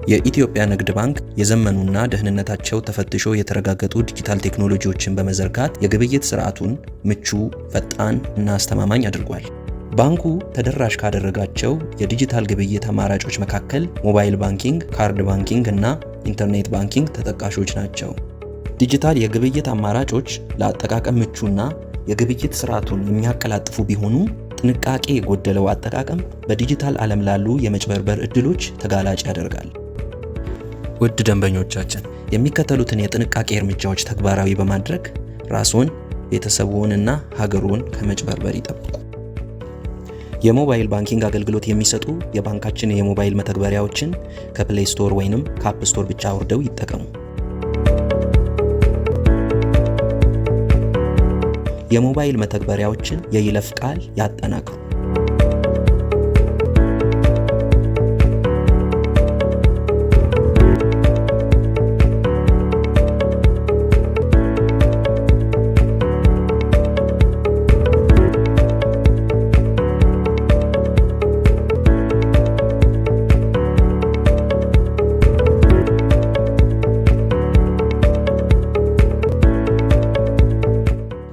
የኢትዮጵያ ንግድ ባንክ የዘመኑና ደህንነታቸው ተፈትሾ የተረጋገጡ ዲጂታል ቴክኖሎጂዎችን በመዘርጋት የግብይት ስርዓቱን ምቹ፣ ፈጣን እና አስተማማኝ አድርጓል። ባንኩ ተደራሽ ካደረጋቸው የዲጂታል ግብይት አማራጮች መካከል ሞባይል ባንኪንግ፣ ካርድ ባንኪንግ እና ኢንተርኔት ባንኪንግ ተጠቃሾች ናቸው። ዲጂታል የግብይት አማራጮች ለአጠቃቀም ምቹና የግብይት ስርዓቱን የሚያቀላጥፉ ቢሆኑም ጥንቃቄ የጎደለው አጠቃቀም በዲጂታል ዓለም ላሉ የመጭበርበር ዕድሎች ተጋላጭ ያደርጋል። ውድ ደንበኞቻችን፣ የሚከተሉትን የጥንቃቄ እርምጃዎች ተግባራዊ በማድረግ ራስዎን፣ ቤተሰብዎንና ሀገርዎን ከመጭበርበር ይጠብቁ። የሞባይል ባንኪንግ አገልግሎት የሚሰጡ የባንካችን የሞባይል መተግበሪያዎችን ከፕሌይ ስቶር ወይንም ከአፕ ስቶር ብቻ አውርደው ይጠቀሙ። የሞባይል መተግበሪያዎችን የይለፍ ቃል ያጠናክሩ።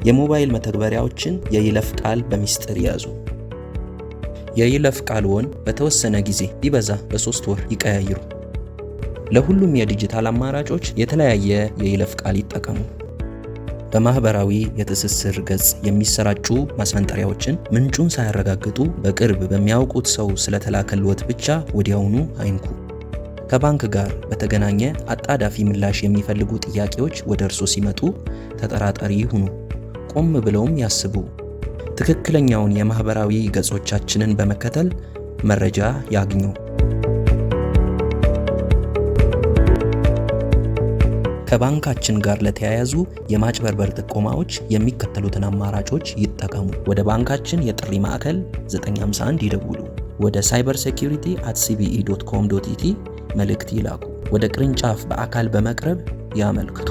የሞባይል መተግበሪያዎችን የይለፍ ቃል በሚስጥር ያዙ። የይለፍ ቃልዎን በተወሰነ ጊዜ ቢበዛ በ3 ወር ይቀያይሩ። ለሁሉም የዲጂታል አማራጮች የተለያየ የይለፍ ቃል ይጠቀሙ። በማህበራዊ የትስስር ገጽ የሚሰራጩ ማስፈንጠሪያዎችን ምንጩን ሳያረጋግጡ በቅርብ በሚያውቁት ሰው ስለተላከልዎት ብቻ ወዲያውኑ አይንኩ። ከባንክ ጋር በተገናኘ አጣዳፊ ምላሽ የሚፈልጉ ጥያቄዎች ወደ እርስዎ ሲመጡ ተጠራጣሪ ይሁኑ። ቆም ብለውም ያስቡ። ትክክለኛውን የማህበራዊ ገጾቻችንን በመከተል መረጃ ያግኙ። ከባንካችን ጋር ለተያያዙ የማጭበርበር ጥቆማዎች የሚከተሉትን አማራጮች ይጠቀሙ። ወደ ባንካችን የጥሪ ማዕከል 951 ይደውሉ። ወደ cybersecurity@cbe.com.et መልእክት ይላኩ። ወደ ቅርንጫፍ በአካል በመቅረብ ያመልክቱ።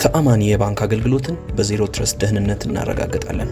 ተአማኒ የባንክ አገልግሎትን በዜሮ ትረስት ደህንነት እናረጋግጣለን።